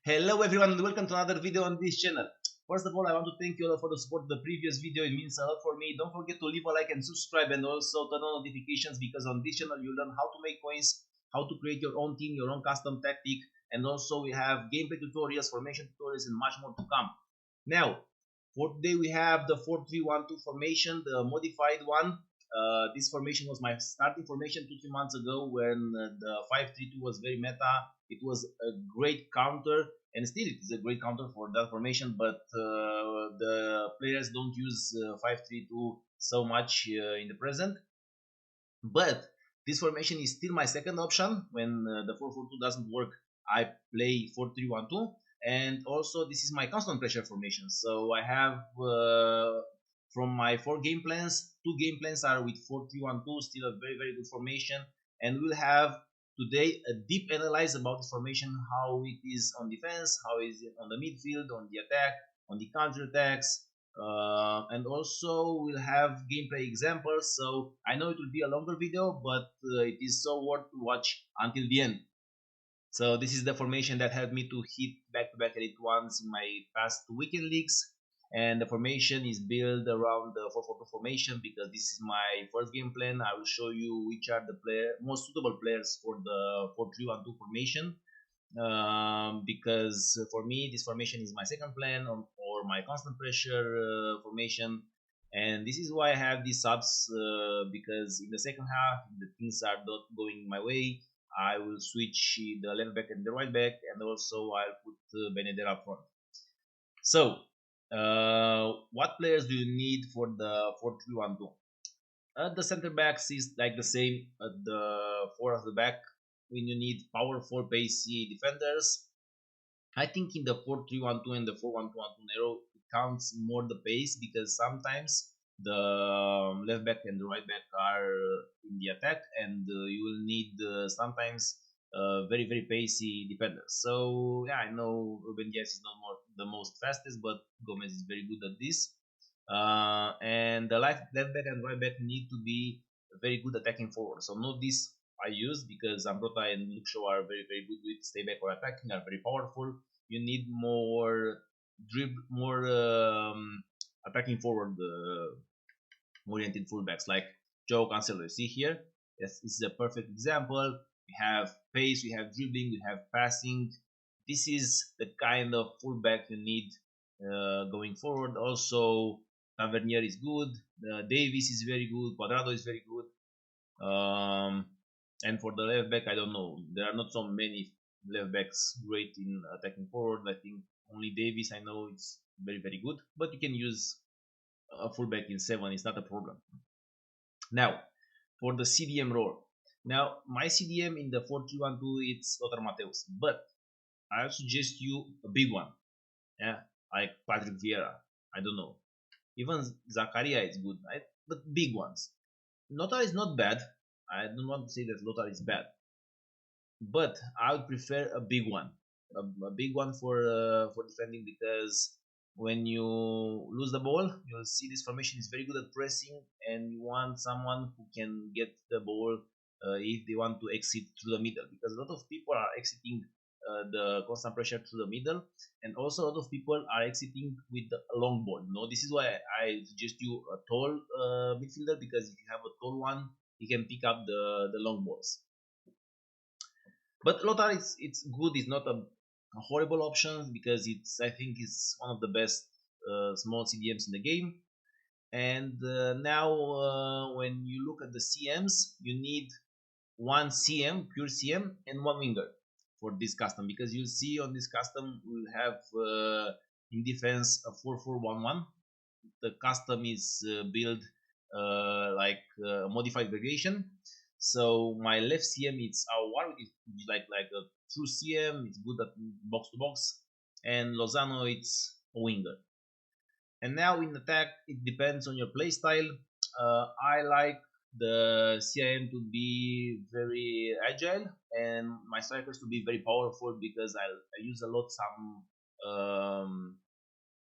Hello everyone and welcome to another video on this channel. First of all, I want to thank you all for the support of the previous video. It means a lot for me. Don't forget to leave a like and subscribe, and also turn on notifications, because on this channel you learn how to make coins, how to create your own team, your own custom tactic, and also we have gameplay tutorials, formation tutorials, and much more to come. Now, for today we have the 4-3-1-2 formation, the modified one. This formation was my starting formation 2-3 months ago when the 5-3-2 was very meta. It was a great counter, and still it is a great counter for that formation, but the players don't use 5-3-2 so much in the present. But this formation is still my second option. When the 4-4-2 doesn't work, I play 4-3-1-2, and also this is my constant pressure formation. So I have from my 4 game plans, 2 game plans are with 4-3-1-2, still a very good formation, and we'll have today a deep analyze about this formation, how it is on defense, how is it on the midfield, on the attack, on the counterattacks, and also we'll have gameplay examples. So I know it will be a longer video, but it is so worth to watch until the end. So this is the formation that helped me to hit back-to-back elite ones in my past weekend leagues, and the formation is built around the 4-4-2 formation because this is my first game plan. I will show you which are the most suitable players for the 4-3-1-2 formation, because for me this formation is my second plan or my constant pressure formation, and this is why I have these subs, because in the second half, if the things are not going my way, I will switch the left back and the right back, and also I'll put Benedetta up front. So what players do you need for the 4-3-1-2? The center backs is like the same at the 4 of the back. When you need powerful, pacey defenders, I think in the 4-3-1-2 and the 4-1-2-1-2 narrow, it counts more the pace, because sometimes the left back and the right back are in the attack, and you will need sometimes very pacey defenders. So yeah, I know Ruben Dias is not more the most fastest, but Gomez is very good at this. And the left back and right back need to be very good attacking forward. So not this I use, because Ambrota and Luke Shaw are very good with stay back or attacking, are very powerful. You need more more attacking forward oriented fullbacks like Joe Cancelo. You see here, this is a perfect example. We have pace, we have dribbling, we have passing. This is the kind of fullback you need going forward. Also, Tavernier is good. Davis is very good. Cuadrado is very good. And for the left back, I don't know. There are not so many left backs great in attacking forward. I think only Davis, I know it's very good. But you can use a fullback in 7. It's not a problem. Now, for the CDM role. Now, my CDM in the 4-3-1-2, it's Lothar Matthäus. But I suggest you a big one. Yeah, like Patrick Vieira. I don't know. Even Zakaria is good, right? But big ones. Lothar is not bad. I don't want to say that Lothar is bad, but I would prefer a big one, a big one for defending, because when you lose the ball, you'll see this formation is very good at pressing, and you want someone who can get the ball if they want to exit through the middle, because a lot of people are exiting the constant pressure through the middle, and also a lot of people are exiting with a long ball. This is why I suggest you a tall midfielder, because if you have a tall one, he can pick up the long balls. But Lothar, it's good. It's not a horrible option, because I think it's one of the best small CDMs in the game. And now when you look at the CMs, you need one CM, pure CM, and one winger for this custom, because you'll see on this custom we'll have in defense a 4-4-1-1. The custom is built like modified variation. So my left CM it's Awar, it's like a true CM. It's good at box to box, and Lozano it's a winger. And now in attack, it depends on your playstyle. I like the CIM to be very agile, and my strikers to be very powerful, because I use a lot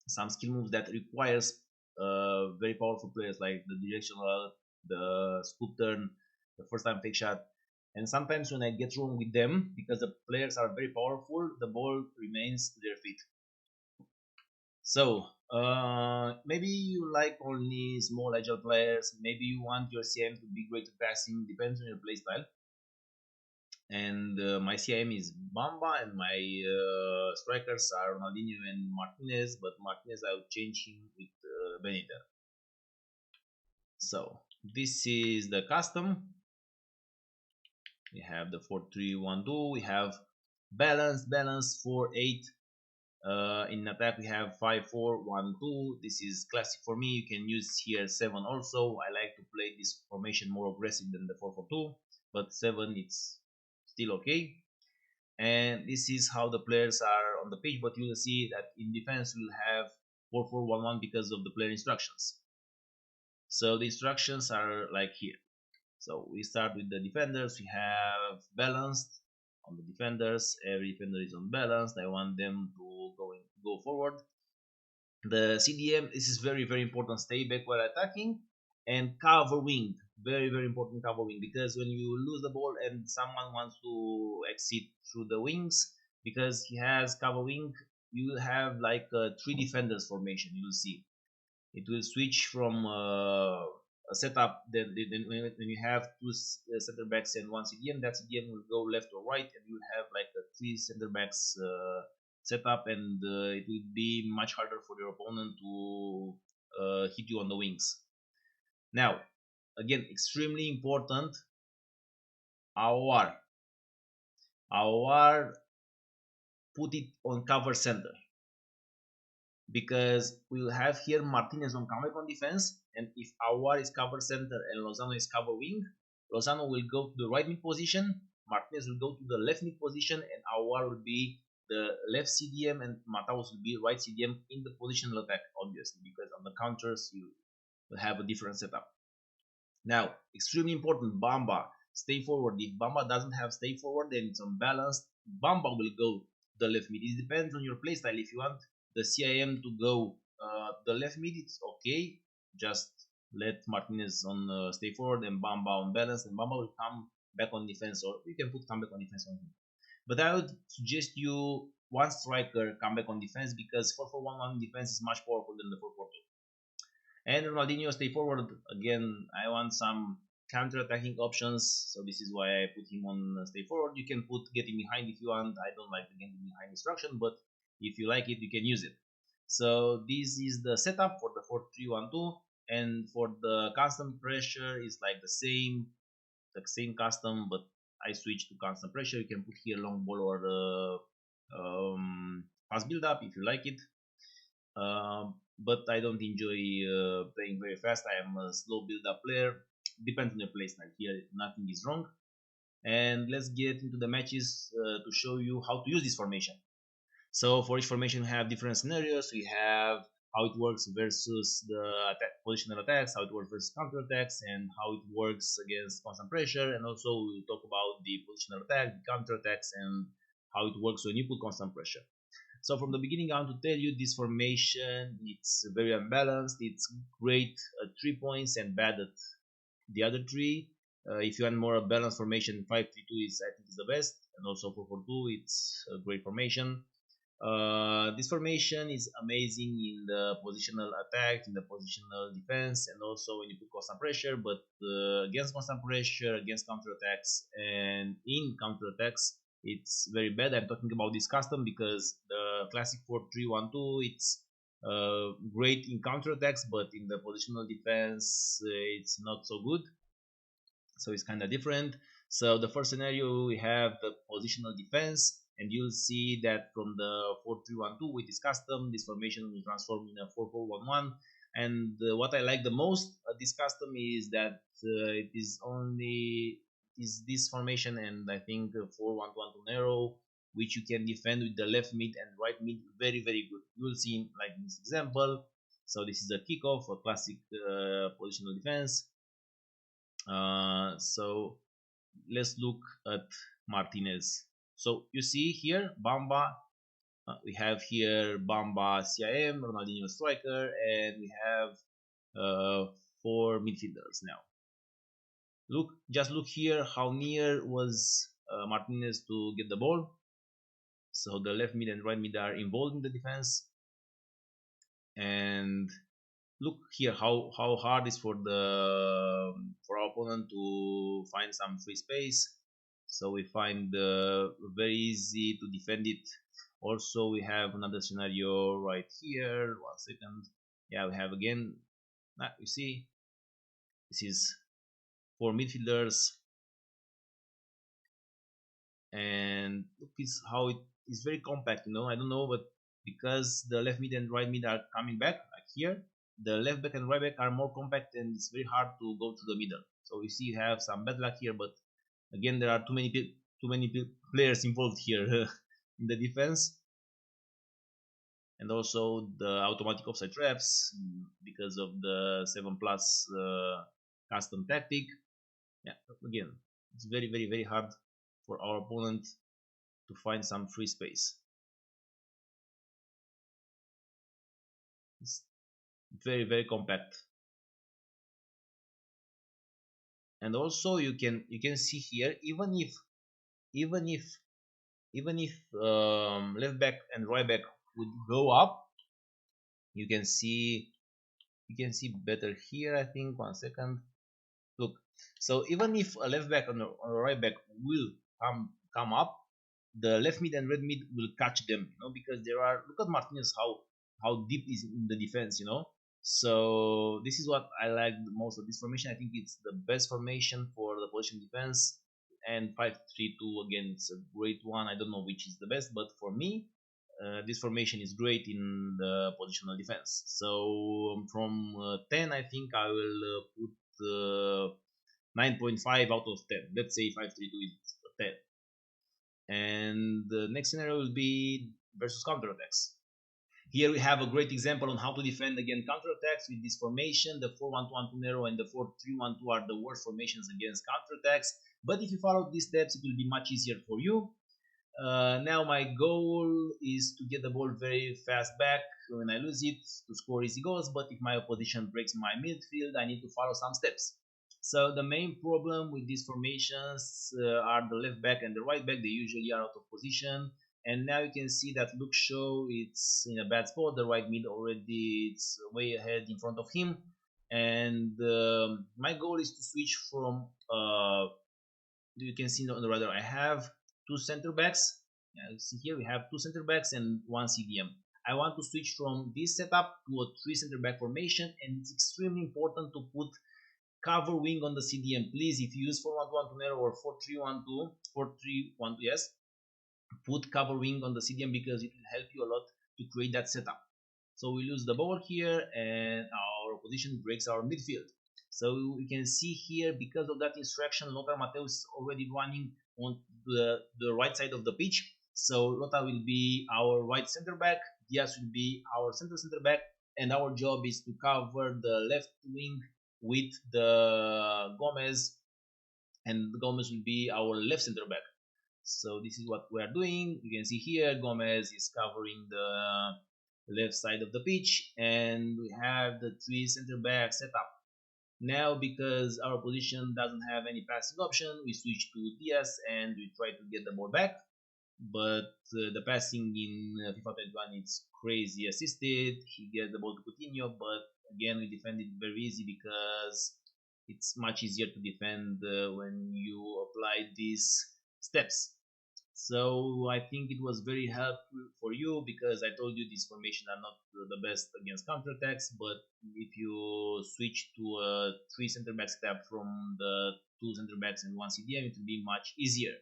some skill moves that requires very powerful players, like the directional, the scoop turn, the first time fake shot. And sometimes when I get wrong with them, because the players are very powerful, the ball remains to their feet. So maybe you like only small agile players. Maybe you want your CM to be great at passing. Depends on your playstyle. And my CM is Bamba, and my strikers are Ronaldinho and Martinez. But Martinez, I will change him with Benita. So this is the custom. We have the 4-3-1-2. We have balance 4-8. In attack we have 5-4-1-2. This is classic for me. You can use here 7 also. I like to play this formation more aggressive than the 4-4-2, but 7 it's still okay. And this is how the players are on the page, but you will see that in defense we'll have 4-4-1-1 because of the player instructions. So the instructions are like here. So we start with the defenders. We have balanced on the defenders. Every defender is on balanced. I want them to go forward. The CDM, this is very important. Stay back while attacking and cover wing. Very important, cover wing, because when you lose the ball and someone wants to exit through the wings, because he has cover wing, you will have like a 3 defenders formation. You will see it will switch from a setup. Then when you have 2 center backs and 1 CDM, that CDM will go left or right, and you will have like a 3 center backs setup, and it will be much harder for your opponent to hit you on the wings. Now, again, extremely important, our put it on cover center, because we will have here Martinez on comeback on defense, and if Awar is cover center and Lozano is cover wing, Lozano will go to the right mid position, Martinez will go to the left mid position, and Awar will be the left CDM, and Mataus will be right CDM in the positional attack, obviously, because on the counters you will have a different setup. Now, extremely important, Bamba, stay forward. If Bamba doesn't have stay forward, then it's unbalanced. Bamba will go the left mid. It depends on your playstyle. If you want the CIM to go the left mid, it's okay. Just let Martinez on stay forward and Bamba on balance, and Bamba will come back on defense, or you can put come back on defense on him. But I would suggest you one striker come back on defense, because 4-4-1-1 defense is much powerful than the 4-4-2. And Ronaldinho stay forward. Again, I want some counter-attacking options, so this is why I put him on stay forward. You can put getting behind if you want. I don't like the getting behind instruction, but if you like it, you can use it. So this is the setup for the 4-3-1-2, and for the constant pressure is like the same custom, but I switch to constant pressure. You can put here long ball or fast build up if you like it. But I don't enjoy playing very fast. I am a slow build-up player. Depends on your playstyle. Here, nothing is wrong. And let's get into the matches to show you how to use this formation. So for each formation, we have different scenarios. We have how it works versus the positional attacks, how it works versus counterattacks, and how it works against constant pressure. And also we'll talk about the positional attack, the counterattacks, and how it works when you put constant pressure. So from the beginning, I want to tell you this formation, it's very unbalanced. It's great at 3 points and bad at the other 3. If you want more a balanced formation, 5-3-2 is, I think, is the best, and also 4-4-2, it's a great formation. This formation is amazing in the positional attack, in the positional defense, and also when you put constant pressure. But against constant pressure, against counterattacks, and in counterattacks, it's very bad. I'm talking about this custom because the classic 4-3-1-2, it's great in counterattacks, but in the positional defense, it's not so good. So it's kind of different. So the first scenario, we have the positional defense, and you'll see that from the 4-3-1-2 with this custom, this formation will transform in a 4-4-1-1. And what I like the most at this custom is that it is only this formation, and I think 4-1-1-2 narrow, which you can defend with the left mid and right mid very good. You will see like in this example. So this is a kickoff, a classic positional defense. So let's look at Martinez. So you see here Bamba, we have here Bamba CIM, Ronaldinho striker, and we have 4 midfielders now. Just look here how near was Martinez to get the ball. So the left mid and right mid are involved in the defense, and look here how hard is for our opponent to find some free space. So we find very easy to defend it. Also, we have another scenario right here. 1 second. Yeah, we have again. You see, this is for midfielders, and look is how it is very compact. I don't know, but because the left mid and right mid are coming back, like here, the left back and right back are more compact, and it's very hard to go to the middle. So you see, you have some bad luck here, but again, there are too many players involved here in the defense, and also the automatic offside traps because of the 7+ custom tactic. Yeah, again, it's very hard for our opponent to find some free space. It's very compact, and also you can see here, even if even if left back and right back would go up, you can see better here. I think 1 second. Look, so even if a left back and a right back will come up, the left mid and red mid will catch them, because there are, look at Martinez, how deep is in the defense, So this is what I like the most of this formation. I think it's the best formation for the position defense. And 5-3-2 again, it's a great one. I don't know which is the best, but for me, this formation is great in the positional defense. So from 10, I think I will put 9.5 out of 10. Let's say 5-3-2 is a 10. And the next scenario will be versus counterattacks. Here we have a great example on how to defend against counterattacks with this formation. The 4-1-2-1-2 narrow and the 4-3-1-2 are the worst formations against counterattacks. But if you follow these steps, it will be much easier for you. Now my goal is to get the ball very fast back when I lose it, to score easy goals. But if my opposition breaks my midfield, I need to follow some steps. So the main problem with these formations are the left back and the right back. They usually are out of position. And now you can see that Luke Shaw, it's in a bad spot. The right mid already, it's way ahead in front of him. And my goal is to switch from you can see on the radar I have two center backs. You see here we have two center backs and one CDM. I want to switch from this setup to a three center back formation, and it's extremely important to put cover wing on the CDM. Please, if you use 4-1-2-1 narrow or 4-3-1-2, 4-3-1-2, yes, put cover wing on the CDM because it will help you a lot to create that setup. So we lose the ball here, and our opposition breaks our midfield. So we can see here, because of that instruction, Lothar Matthäus is already running on the right side of the pitch. So Lothar will be our right center back, Diaz will be our center back, and our job is to cover the left wing with the Gomez, and Gomez will be our left center back. So this is what we are doing. You can see here Gomez is covering the left side of the pitch, and we have the three center back setup. Now, because our opposition doesn't have any passing option, we switch to Diaz and we try to get the ball back. But the passing in FIFA21 is crazy assisted. He gets the ball to Coutinho, but again we defend it very easy because it's much easier to defend when you apply these steps. So I think it was very helpful for you, because I told you these formations are not the best against counterattacks, but if you switch to a three center back step from the two center backs and one CDM, it will be much easier.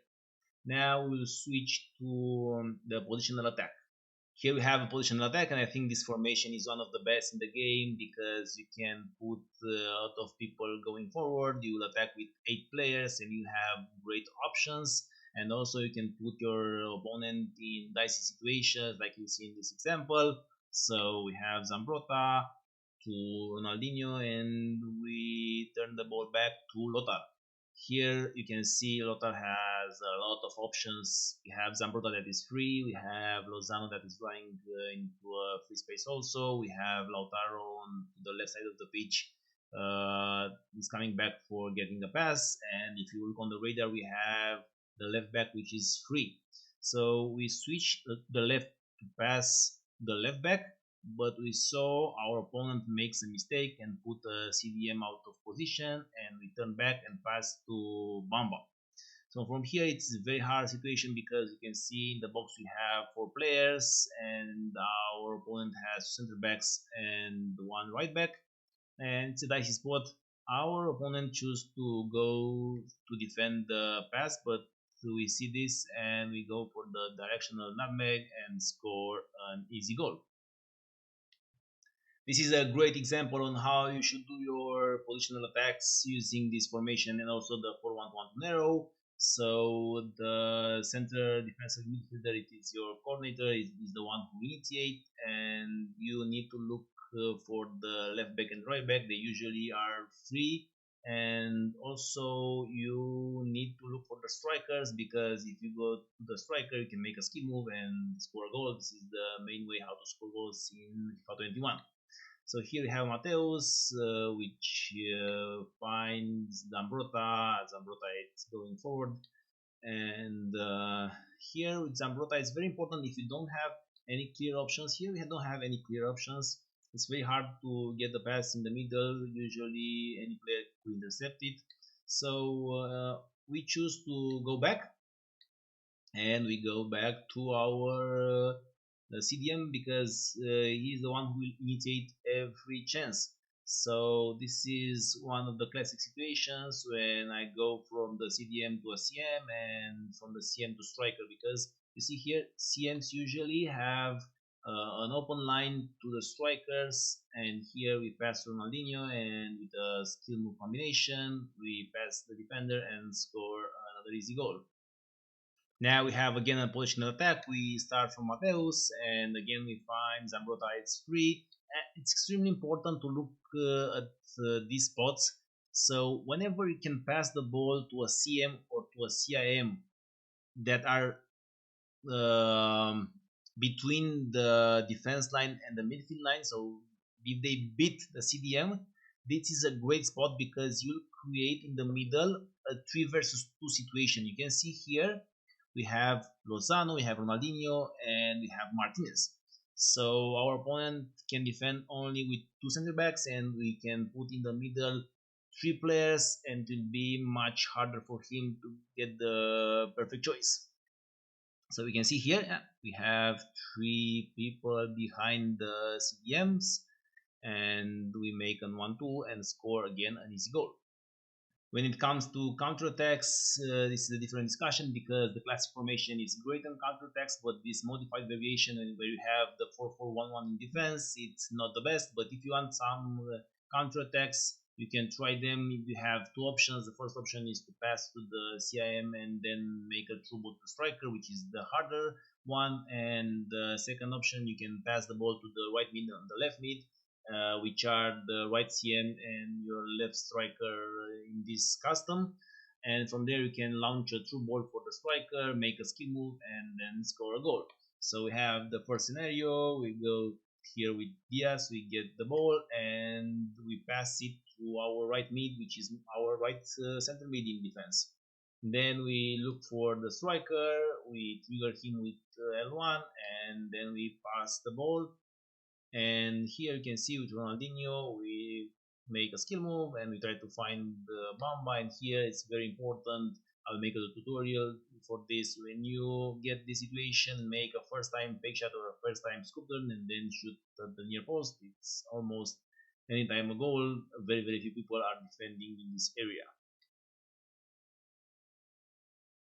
Now we'll switch to the positional attack. Here we have a positional attack, and I think this formation is one of the best in the game because you can put a lot of people going forward. You will attack with 8 players and you have great options, and also you can put your opponent in dicey situations like you see in this example. So we have Zambrotta to Ronaldinho, and we turn the ball back to Lothar. Here you can see Lothar has a lot of options. We have Zambrotta that is free. We have Lozano that is running into a free space also. We have Lautaro on the left side of the pitch is coming back for getting a pass. And if you look on the radar, we have the left back which is free. So we switch the left to pass the left back, but we saw our opponent makes a mistake and put a CDM out of position, and we turn back and pass to Bamba. So from here it's a very hard situation because you can see in the box we have 4 players and our opponent has center backs and one right back, and it's a dicey spot. Our opponent choose to go to defend the pass, but we see this and we go for the directional nutmeg and score an easy goal. This is a great example on how you should do your positional attacks using this formation and also the 4-1-1 narrow. So the center defensive midfielder, it is your coordinator, is the one who initiate, and you need to look for the left back and right back. They usually are free, and also you need to look for the strikers, because if you go to the striker you can make a skill move and score a goal. This is the main way how to score goals in FIFA21. So here we have Mateus, which finds Zambrota. Zambrota is going forward, and here with Zambrota it's very important. If you don't have any clear options, here we don't have any clear options. It's very hard to get the pass in the middle. Usually any player could intercept it. So we choose to go back, and we go back to our CDM, because he's the one who will initiate every chance. So this is one of the classic situations when I go from the CDM to a CM and from the CM to striker, because you see here CMs usually have an open line to the strikers, and here we pass Ronaldinho, and with a skill move combination we pass the defender and score another easy goal. Now we have again a positional attack. We start from Mateus, and again we find Zambrota is free. It's extremely important to look at these spots. So whenever you can pass the ball to a CM or to a CIM that are between the defense line and the midfield line, so if they beat the CDM, this is a great spot because you create in the middle a 3 versus 2 situation. You can see here we have Lozano, we have Ronaldinho, and we have Martinez. So our opponent can defend only with 2 center backs, and we can put in the middle 3 players, and it will be much harder for him to get the perfect choice. So we can see here we have 3 people behind the CDMs, and we make an 1-2 and score again an easy goal. When it comes to counterattacks, this is a different discussion because the classic formation is great on counterattacks, but this modified variation where you have the 4-4-1-1 in defense, it's not the best. But if you want some counterattacks, you can try them. You have 2 options. The first option is to pass to the CIM and then make a true ball to striker, which is the harder one. And the second option, you can pass the ball to the right mid and the left mid, which are the right CM and your left striker in this custom. And from there you can launch a true ball for the striker, make a skill move, and then score a goal. So we have the first scenario. We go here with Diaz, we get the ball and we pass it to our right mid, which is our right center mid in defense. Then we look for the striker, we trigger him with L1, and then we pass the ball. And here you can see with Ronaldinho we make a skill move and we try to find the Bamba, and here it's very important. I'll make a tutorial for this. When you get this situation, make a first time fake shot or a first time scoop turn and then shoot at the near post. It's almost anytime a goal. Very few people are defending in this area.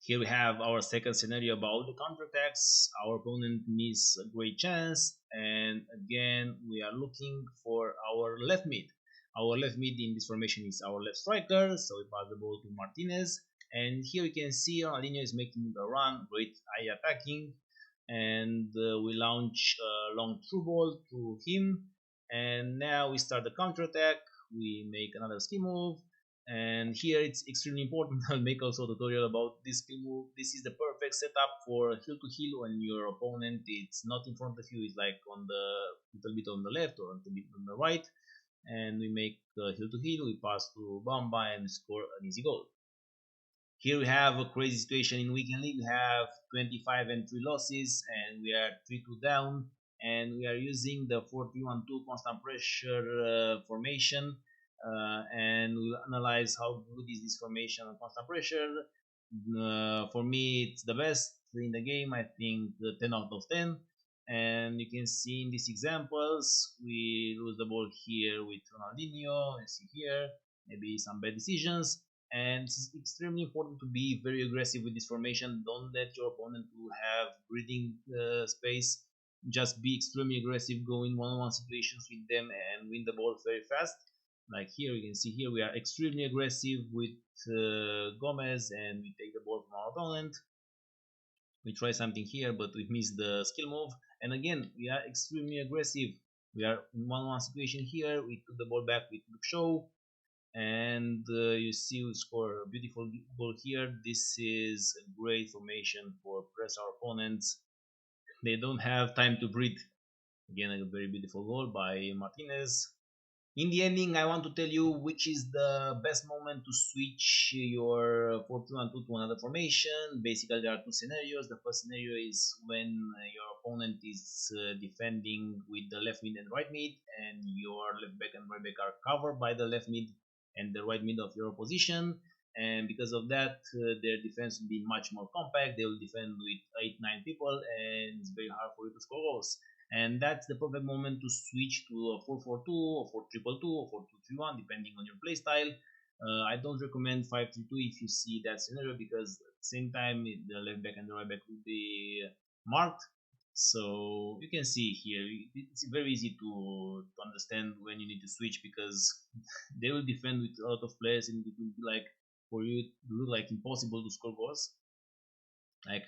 Here we have our second scenario about the counterattacks. Our opponent missed a great chance, and again we are looking for our left mid. Our left mid in this formation is our left striker, so we pass the ball to Martinez, and here we can see Ronaldinho is making the run, great eye attacking, and we launch a long through ball to him, and now we start the counterattack. We make another skill move, and here it's extremely important. I'll make also a tutorial about this skill move. This is the perfect setup for heel to heel when your opponent it's not in front of you, it's like on the little bit on the left or a little bit on the right, and we make heel to heel. We pass to Bamba and score an easy goal. Here we have a crazy situation in weekend league. We have 25 and 3 losses, and we are 3-2 down, and we are using the 4-3-1-2 constant pressure formation, and we'll analyze how good is this formation on constant pressure. For me, it's the best in the game. I think 10 out of 10. And you can see in these examples, we lose the ball here with Ronaldinho. You see here, maybe some bad decisions. And it's extremely important to be very aggressive with this formation. Don't let your opponent to have breathing space. Just be extremely aggressive, go in one-on-one situations with them and win the ball very fast. Like here, you can see here we are extremely aggressive with Gomez, and we take the ball from our opponent. We try something here, but we miss the skill move. And again, we are extremely aggressive. We are in one-on-one situation here. We took the ball back with Luke Shaw, and you see we score a beautiful goal here. This is a great formation for press our opponents. They don't have time to breathe. Again, a very beautiful goal by Martinez. In the ending, I want to tell you which is the best moment to switch your 4-2-1-2 to another formation. Basically, there are two scenarios. The first scenario is when your opponent is defending with the left mid and right mid, and your left back and right back are covered by the left mid and the right mid of your opposition. And because of that, their defense will be much more compact. They will defend with 8-9 people, and it's very hard for you to score goals. And that's the perfect moment to switch to a 4-4-2 or 4-2-2 or 4-2-3-1 depending on your playstyle. I don't recommend 5-3-2 if you see that scenario, because at the same time the left back and the right back will be marked. So you can see here it's very easy to understand when you need to switch, because they will defend with a lot of players and it will be like for you to look like impossible to score goals. Like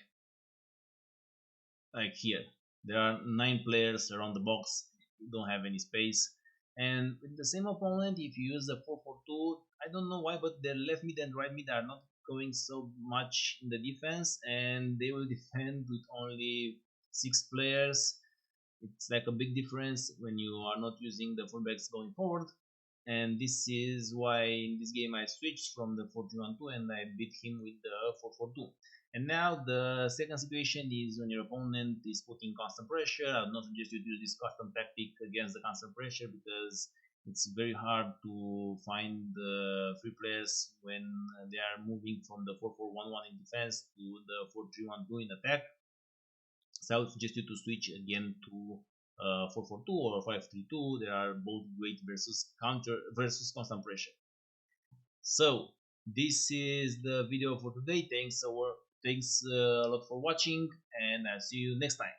here, there are 9 players around the box. You don't have any space. And with the same opponent, if you use the 4-4-2, I don't know why, but their left mid and right mid are not going so much in the defense, and they will defend with only 6 players. It's like a big difference when you are not using the fullbacks going forward. And this is why in this game I switched from the 4-3-1-2 and I beat him with the 4-4-2. And now the second situation is when your opponent is putting constant pressure. I would not suggest you to use this custom tactic against the constant pressure, because it's very hard to find free players when they are moving from the 4-4-1-1 in defense to the 4-3-1-2 in attack. So I would suggest you to switch again to 4-4-2 or 5-3-2. They are both great versus constant pressure. So this is the video for today. Thanks a lot for watching, and I'll see you next time.